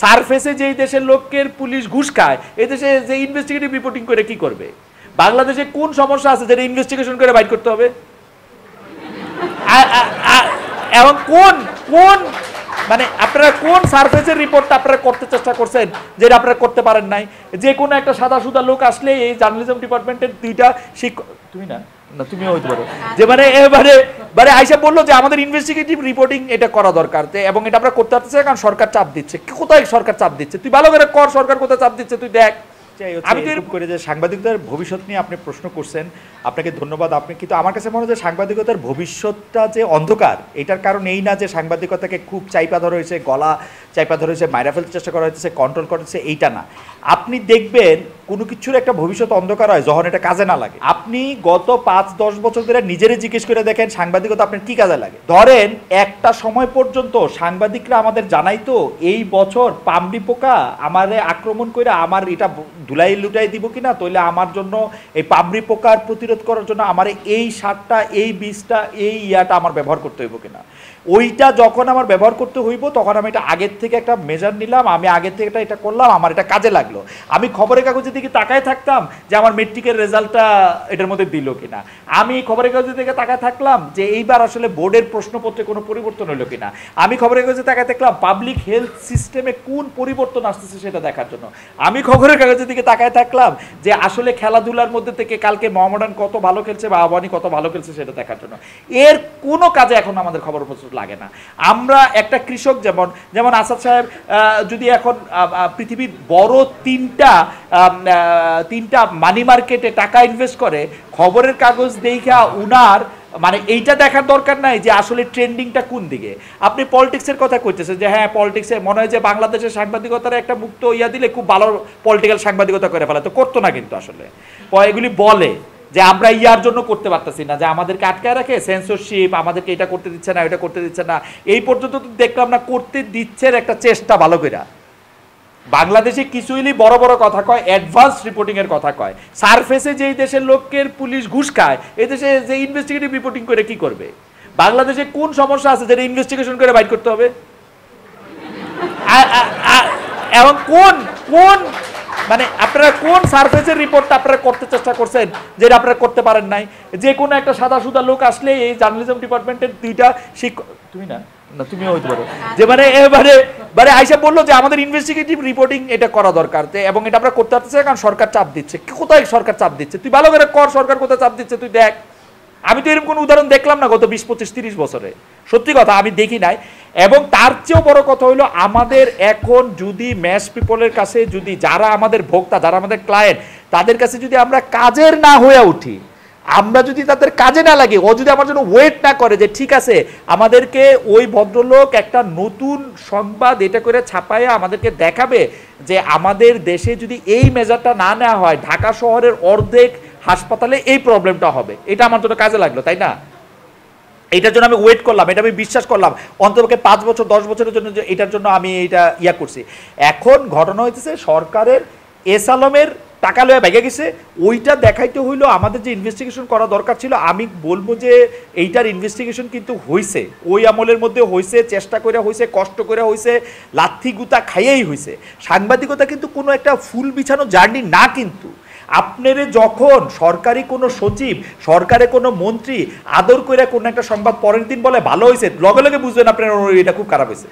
সারফেসে যেই দেশের লোকের পুলিশ ঘুষ খায়, এই দেশে যে ইনভেস্টিগেটিভ রিপোর্টিং করে কি করবে? বাংলাদেশে কোন সমস্যা আছে যেটা ইনভেস্টিগেশন করে বাইর করতে হবে? এবং কোন কোন মানে আপনারা কোন সারফেসের রিপোর্টটা আপনারা করতে চেষ্টা করছেন যেটা আপনারা করতে পারেন নাই? যে কোনো একটা সাদা সুদা লোক আসলে এই জার্নালিজম ডিপার্টমেন্টের দুইটা শিক্ষক, তুমি না না তুমিও হইতে পারো, যে মানে এবারে আইসা বললো যে আমাদের ইনভেস্টিগেটিভ রিপোর্টিং এটা করা দরকার, এবং এটা আমরা করতে পারতেছি কারণ সরকার চাপ দিচ্ছে। কোথায় সরকার চাপ দিচ্ছে? তুই ভালো করে কর, সরকার কোথায় চাপ দিচ্ছে তুই দেখ। আমি তো এরকম করে যে সাংবাদিকতার ভবিষ্যৎ নিয়ে আপনি প্রশ্ন করছেন, আপনাকে ধন্যবাদ। আপনি কিন্তু আমার কাছে মনে হয় যে সাংবাদিকতার ভবিষ্যৎটা যে অন্ধকার, এটার কারণ এই না যে সাংবাদিকতাকে খুব চাইপা ধরা হয়েছে, গলা চাইপা ধরা হয়েছে, মাইরা ফেলতে চেষ্টা করা হয়েছে, কন্ট্রোল করা হয়েছে, এইটা না। আপনি দেখবেন কোনো কিছুর একটা ভবিষ্যৎ অন্ধকার হয় যখন এটা কাজে না লাগে। আপনি গত 5-10 বছর ধরে নিজেরই জিজ্ঞেস করে দেখেন সাংবাদিকতা আপনার কি কাজে লাগে। ধরেন একটা সময় পর্যন্ত সাংবাদিকরা আমাদের জানাইতো এই বছর পামড়ি পোকা আমারে আক্রমণ করে আমার এটা ধুলাই লুটাই দিব কিনা, তাহলে আমার জন্য এই পামড়ি পোকার প্রতিরোধ করার জন্য আমার এই সারটা, এই বীজটা, এই ইয়াটা আমার ব্যবহার করতে হইব কিনা। ওইটা যখন আমার ব্যবহার করতে হইব তখন আমি এটা আগের থেকে একটা মেজার নিলাম, আমি আগের থেকে এটা করলাম, আমার এটা কাজে লাগলো। আমি খবরের কাগজের দিকে তাকায় থাকতাম যে আমার মেট্রিকের রেজাল্টটা এটার মধ্যে দিল কিনা, আমি খবরের কাগজের দিকে তাকায় থাকলাম যে এইবার আসলে বোর্ডের প্রশ্নপত্রে কোনো পরিবর্তন হলো কিনা, আমি খবরের কাগজে তাকায় থাকলাম পাবলিক হেলথ সিস্টেমে কোন পরিবর্তন আসতেছে সেটা দেখার জন্য, আমি খবরের কাগজের দিকে তাকায় থাকলাম যে আসলে খেলাধুলার মধ্যে থেকে কালকে মোহামেডান কত ভালো খেলছে বা আবাহনী কত ভালো খেলছে সেটা দেখার জন্য। এর কোনো কাজে এখন আমাদের খবরপত্র লাগে না। আমরা একটা কৃষক যেমন যেমন আসাদ সাহেব যদি এখন পৃথিবীর বড় তিনটা মানি মার্কেটে টাকা ইনভেস্ট করে, খবরের কাগজ দেখা উনার মানে এইটা দেখার দরকার নাই যে আসলে ট্রেন্ডিংটা কোন দিকে। আপনি পলিটিক্সের কথা কইতেছেন যে হ্যাঁ পলিটিক্সে মনে হয় যে বাংলাদেশের সাংবাদিকতার একটা মুক্ত ইয়া দিলে খুব ভালো পলিটিক্যাল সাংবাদিকতা করে ফেলে, তো করতো না কিন্তু আসলে এগুলি বলে যে আমরা ইয়ার জন্য করতে পারতেছি না, যে আমাদেরকে আটকায় রাখে সেন্সরশিপ, আমাদেরকে এটা করতে দিচ্ছে না, এটা করতে দিচ্ছে না, এই পর্যন্ত তো দেখলাম না করতে দিচ্ছে একটা চেষ্টা ভালো করে। বাংলাদেশে কিছুইলি বড় বড় কথা কয়, অ্যাডভান্স রিপোর্টিং এর কথা কয়। সারফেসে যেই দেশের লোকের পুলিশ ঘুষ খায়, এই দেশে যে ইনভেস্টিগেটিভ রিপোর্টিং করে কি করবে? বাংলাদেশে কোন সমস্যা আছে যেটা ইনভেস্টিগেশন করে বাইর করতে হবে? এবং কোন কোন মানে আপনারা কোন সারফেসের রিপোর্টটা আপনারা করতে চেষ্টা করছেন যেটা আপনারা করতে পারেন নাই? যে কোনো একটা সাদা সুদা লোক আসলে এই জার্নালিজম ডিপার্টমেন্টের দুইটা শিক্ষক, তুমি না না তুমিও হইতে পারো, যে মানে এবারে আইসা বললো যে আমাদের ইনভেস্টিগেটিভ রিপোর্টিং এটা করা দরকার, এবং এটা আমরা করতে পারতেছি কারণ সরকার চাপ দিচ্ছে। কোথায় সরকার চাপ দিচ্ছে? তুই ভালো করে কর, সরকার কোথায় চাপ দিচ্ছে তুই দেখ। আমি তো এরকম কোনো উদাহরণ দেখলাম না গত 20-25-30 বছরে, সত্যি কথা আমি দেখি নাই। এবং তার চেয়েও বড় কথা হলো আমাদের এখন যদি ম্যাস পিপলের কাছে যদি যারা আমাদের ভোক্তা, যারা আমাদের ক্লায়েন্ট, তাদের কাছে যদি আমরা কাজের না হয়ে উঠি, আমরা যদি তাদের কাজে না লাগে, ও যদি আমার জন্য ওয়েট না করে যে ঠিক আছে আমাদেরকে ওই ভদ্রলোক একটা নতুন সংবাদ এটা করে ছাপাইয়া আমাদেরকে দেখাবে যে আমাদের দেশে যদি এই মেজারটা না নেওয়া হয় ঢাকা শহরের অর্ধেক হাসপাতালে এই প্রবলেমটা হবে, এটা আমার জন্য কাজে লাগলো, তাই না? এটার জন্য আমি ওয়েট করলাম, এটা আমি বিশ্বাস করলাম অন্ততপক্ষে 5 বছর 10 বছরের জন্য, এটার জন্য আমি এটা ইয়া করছি। এখন ঘটনা হইতেছে সরকারের এস আলমের টাকা লয়ে ভেঙে গেছে, ওইটা দেখাইতে হইলো আমাদের যে ইনভেস্টিগেশন করা দরকার ছিল। আমি বলবো যে এইটার ইনভেস্টিগেশন কিন্তু হয়েছে, ওই আমলের মধ্যে হয়েছে, চেষ্টা করে হয়েছে, কষ্ট করে হয়েছে, লাথি গুতা খাইয়েই হয়েছে। সাংবাদিকতা কিন্তু কোনো একটা ফুল বিছানো জার্নি না, কিন্তু আপনারে যখন সরকারি কোনো সচিব, সরকারে কোনো মন্ত্রী আদর করে কোনো একটা সংবাদ পরের দিন বলে ভালো হয়েছে, লগে লগে বুঝবেন আপনার এটা খুব খারাপ হয়েছে।